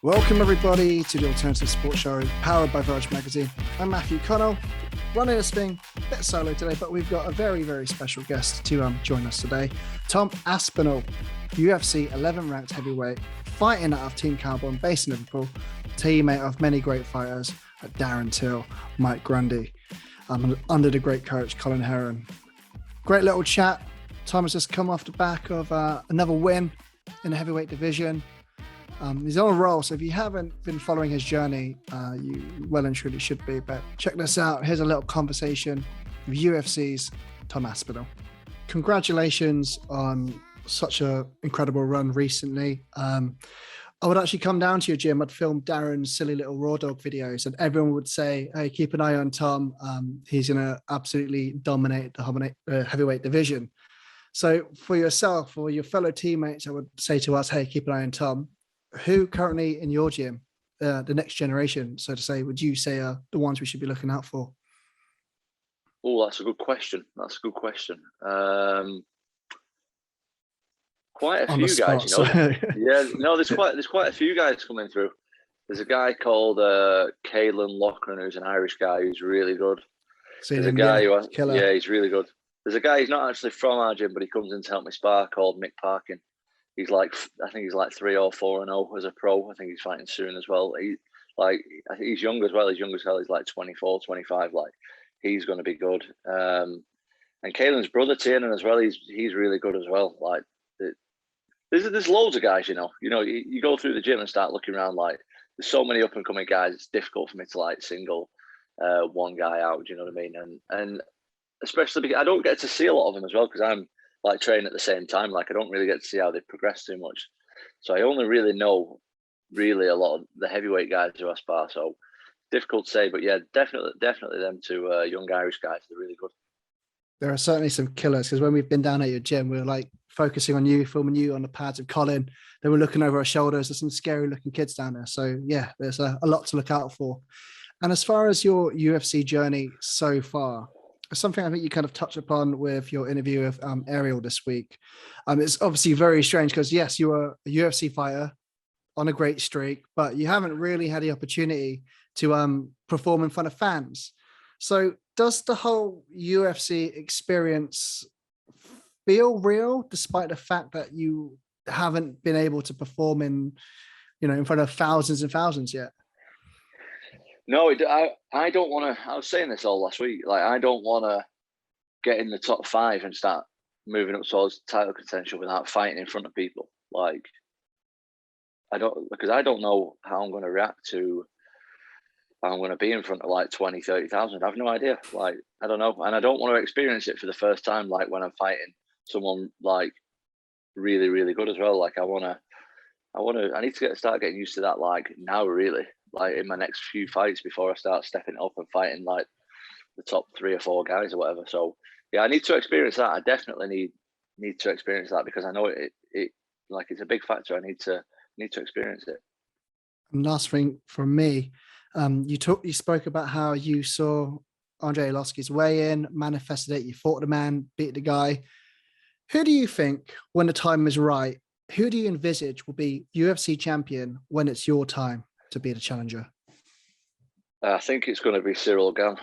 Welcome everybody to the Alternative Sports Show, powered by Verge Magazine. I'm Matthew Connell, running this thing a bit solo today, but we've got a very, very special guest to join us today. Tom Aspinall, UFC 11 ranked heavyweight, fighting out of Team Cowboy, based in Liverpool, teammate of many great fighters like Darren Till, Mike Grundy, under the great coach Colin Heron. Great little chat. Tom has just come off the back of another win in the heavyweight division. He's on a roll, so if you haven't been following his journey, you well and truly should be. But check this out. Here's a little conversation with UFC's Tom Aspinall. Congratulations on such an incredible run recently. I would actually come down to your gym. I'd film Darren's silly little Raw Dog videos, and everyone would say, hey, keep an eye on Tom. He's going to absolutely dominate the heavyweight division. So for yourself or your fellow teammates, I would say to us, hey, keep an eye on Tom. Who currently in your gym, the next generation, so to say, would you say are the ones we should be looking out for? Oh, that's a good question. Quite a few guys, you know. Yeah, no, there's quite a few guys coming through. There's a guy called Caelan Loughran, who's an Irish guy who's really good. There's a guy he's really good. There's a guy, he's not actually from our gym, but he comes in to help me spar, called Mick Parkin. I think he's like 3 or 4-0 as a pro. I think he's fighting soon as well. I think he's young as well. He's young as hell. He's like 24, 25. Like, he's going to be good. And Caelan's brother Tiernan as well. He's really good as well. Like, there's loads of guys. You know, you go through the gym and start looking around. Like, there's so many up and coming guys. It's difficult for me to like single one guy out. Do you know what I mean? And especially because I don't get to see a lot of them as well, because I'm like training at the same time. Like, I don't really get to see how they progress too much. So I only really know a lot of the heavyweight guys who I spar. So difficult to say, but yeah, definitely them two young Irish guys. They're really good. There are certainly some killers, because when we've been down at your gym, we were like focusing on you, filming you on the pads of Colin. They were looking over our shoulders. There's some scary looking kids down there. So yeah, there's a lot to look out for. And as far as your UFC journey so far, something I think you kind of touched upon with your interview with Ariel this week. It's obviously very strange because, yes, you were a UFC fighter on a great streak, but you haven't really had the opportunity to perform in front of fans. So does the whole UFC experience feel real, despite the fact that you haven't been able to perform in front of thousands and thousands yet? No, I don't want to. I was saying this all last week. Like, I don't want to get in the top 5 and start moving up towards title contention without fighting in front of people. Like, because I don't know how I'm going to react to how I'm going to be in front of like 20, 30,000. I have no idea. Like, I don't know. And I don't want to experience it for the first time, like when I'm fighting someone like really, really good as well. Like, I need to start getting used to that, like, now, really. Like, in my next few fights before I start stepping up and fighting like the top 3 or 4 guys or whatever. So yeah, I need to experience that. I definitely need to experience that, because I know it like, it's a big factor. I need to experience it. And last thing from me, you spoke about how you saw Andre Arlovski's weigh in, manifested it. You fought the man, beat the guy. Who do you think, when the time is right, who do you envisage will be UFC champion when it's your time to be the challenger? I think it's going to be Cyril Gane.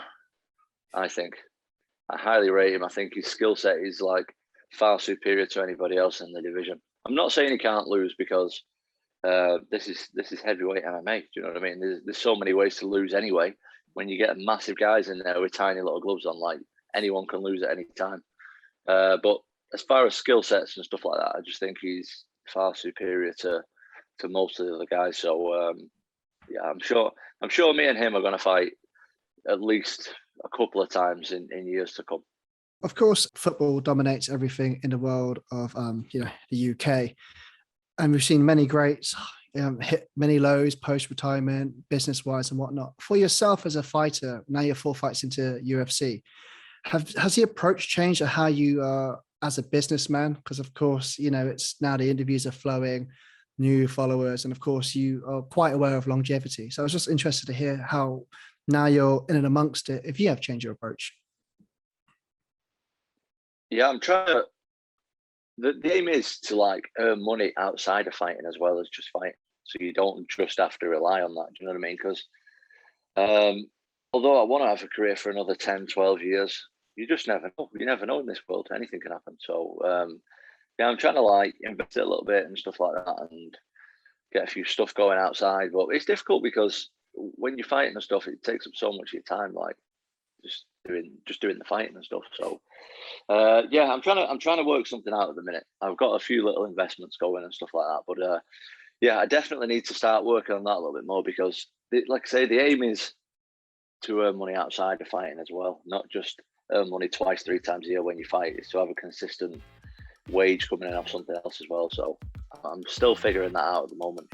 I highly rate him. I think his skill set is like far superior to anybody else in the division. I'm not saying he can't lose, because this is heavyweight MMA. Do you know what I mean? There's so many ways to lose anyway. When you get massive guys in there with tiny little gloves on, like, anyone can lose at any time. But as far as skill sets and stuff like that, I just think he's far superior to most of the other guys. So yeah, I'm sure me and him are going to fight at least a couple of times in years to come. Of course, football dominates everything in the world of the UK, and we've seen many greats hit many lows post-retirement, business-wise and whatnot. For yourself as a fighter, now you're 4 fights into UFC, has the approach changed, or how you are as a businessman? Because of course, it's now the interviews are flowing, new followers, and of course you are quite aware of longevity. So I was just interested to hear how, now you're in and amongst it, if you have changed your approach. Yeah, I'm trying to. The aim is to like earn money outside of fighting as well as just fighting. so you don't just have to rely on that. Do you know what I mean? Because although I want to have a career for another 10, 12 years, you just never know. You never know in this world. Anything can happen. So yeah, I'm trying to like invest it a little bit and stuff like that, and get a few stuff going outside. But it's difficult because when you're fighting and stuff, it takes up so much of your time, like just doing the fighting and stuff. So yeah, I'm trying to work something out at the minute. I've got a few little investments going and stuff like that. But yeah, I definitely need to start working on that a little bit more, because like I say, the aim is to earn money outside of fighting as well, not just earn money twice, 3 times a year when you fight. It's to have a consistent wage coming in off something else as well. So I'm still figuring that out at the moment.